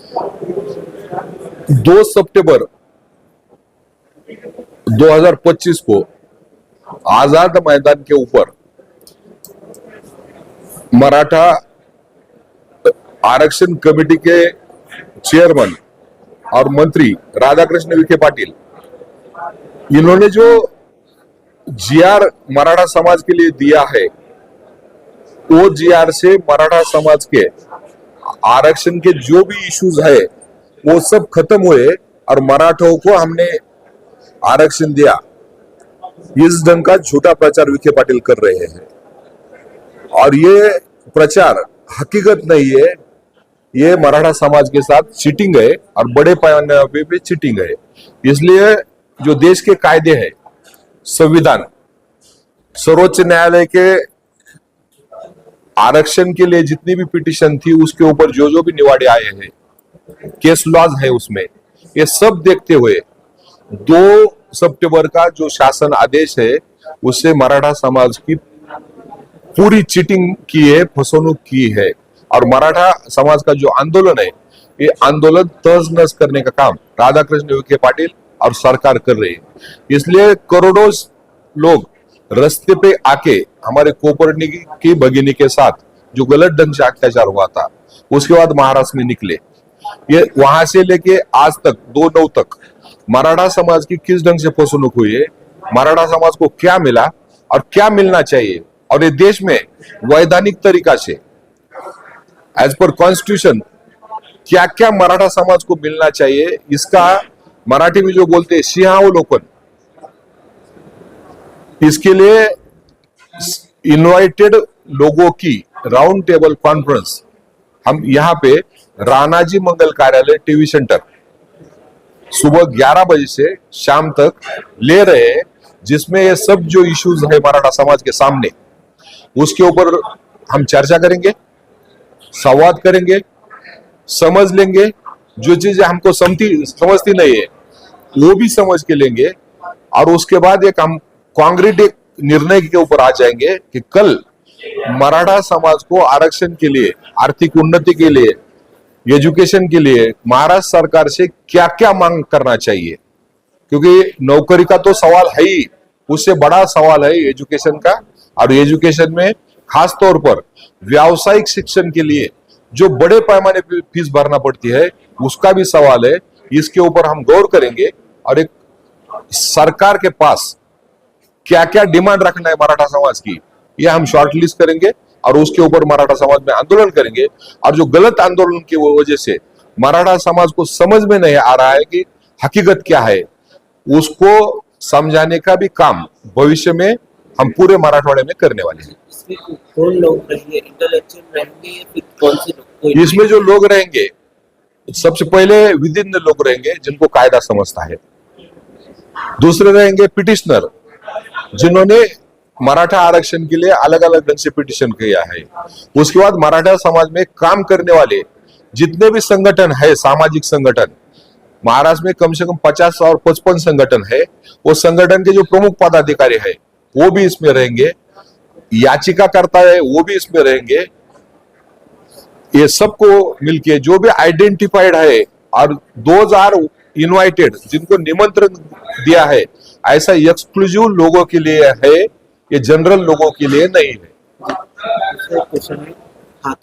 2 सितंबर 2025 को आजाद मैदान के ऊपर मराठा आरक्षण कमेटी के चेयरमैन और मंत्री राधाकृष्ण विखे पाटिल, इन्होंने जो जीआर मराठा समाज के लिए दिया है, वो जीआर से मराठा समाज के आरक्षण के जो भी इश्यूज है वो सब खत्म हुए और मराठों को हमने आरक्षण दिया। इस ढंग का झूठा प्रचार विखे पाटिल कर रहे हैं और ये प्रचार हकीकत नहीं है। ये मराठा समाज के साथ चीटिंग है और बड़े पैमाने पे भी चीटिंग है। इसलिए जो देश के कायदे हैं, संविधान, सर्वोच्च न्यायालय के आरक्षण के लिए जितनी भी पिटीशन थी उसके ऊपर जो जो भी निवाड़े आए हैं, केस लॉज है उसमें, ये सब देखते हुए 2 सितंबर का जो शासन आदेश है उससे मराठा समाज की पूरी चीटिंग की है, फसवणूक की है और मराठा समाज का जो आंदोलन है, ये आंदोलन तहस-नहस करने का काम राधाकृष्ण विखे पाटिल और सरकार कर रही है। इसलिए करोड़ों लोग रास्ते पे आके हमारे कोपर्णी की भगिनी के साथ जो गलत ढंग से अत्याचार हुआ था, उसके बाद महाराष्ट्र में निकले। ये वहां से लेके आज तक 2/9 तक मराठा समाज की किस ढंग से फसवणूक हुई है, मराठा समाज को क्या मिला और क्या मिलना चाहिए, और ये देश में वैधानिक तरीका से एज पर कॉन्स्टिट्यूशन क्या क्या मराठा समाज को मिलना चाहिए, इसका मराठी में जो बोलते हैं सिंहावलोकन, इसके लिए इनवाइटेड लोगों की राउंड टेबल कॉन्फ्रेंस हम यहाँ पे राणाजी मंगल कार्यालय टीवी सेंटर सुबह 11 बजे से शाम तक ले रहे हैं, जिसमें ये सब जो इश्यूज है मराठा समाज के सामने, उसके ऊपर हम चर्चा करेंगे, संवाद करेंगे, समझ लेंगे। जो चीजें हमको समझती नहीं है वो भी समझ के लेंगे और उसके बाद एक हम कांक्रीट एक निर्णय के ऊपर आ जाएंगे कि कल मराठा समाज को आरक्षण के लिए, आर्थिक उन्नति के लिए, एजुकेशन के लिए महाराष्ट्र सरकार से क्या क्या मांग करना चाहिए। क्योंकि नौकरी का तो सवाल है ही, उससे बड़ा सवाल है एजुकेशन का, और एजुकेशन में खास तौर पर व्यावसायिक शिक्षण के लिए जो बड़े पैमाने पर फीस भरना पड़ती है उसका भी सवाल है। इसके ऊपर हम गौर करेंगे और एक सरकार के पास क्या क्या डिमांड रखना है मराठा समाज की, यह हम शॉर्टलिस्ट करेंगे और उसके ऊपर मराठा समाज में आंदोलन करेंगे। और जो गलत आंदोलन की वजह से मराठा समाज को समझ में नहीं आ रहा है कि हकीकत क्या है, उसको समझाने का भी काम भविष्य में हम पूरे मराठवाड़े में करने वाले हैं। इसमें कौन लोग रहेंगे, इंटेलेक्चुअल रहेंगे या फिर कौन से लोग? इसमें जो लोग रहेंगे, सबसे पहले विधिज्ञ लोग रहेंगे जिनको कायदा समझता है। दूसरे रहेंगे पिटिशनर, जिन्होंने मराठा आरक्षण के लिए अलग अलग ढंग से पिटिशन किया है। उसके बाद मराठा समाज में काम करने वाले जितने भी संगठन है, सामाजिक संगठन, महाराष्ट्र में कम से कम 50 और 55 संगठन है, वो संगठन के जो प्रमुख पदाधिकारी है वो भी इसमें रहेंगे, याचिकाकर्ता है वो भी इसमें रहेंगे। ये सबको मिलके जो भी आइडेंटिफाइड है और 2000 इनवाइटेड जिनको निमंत्रण दिया है, ऐसा एक्सक्लूसिव लोगों के लिए है, ये जनरल लोगों के लिए नहीं है। क्वेश्चन है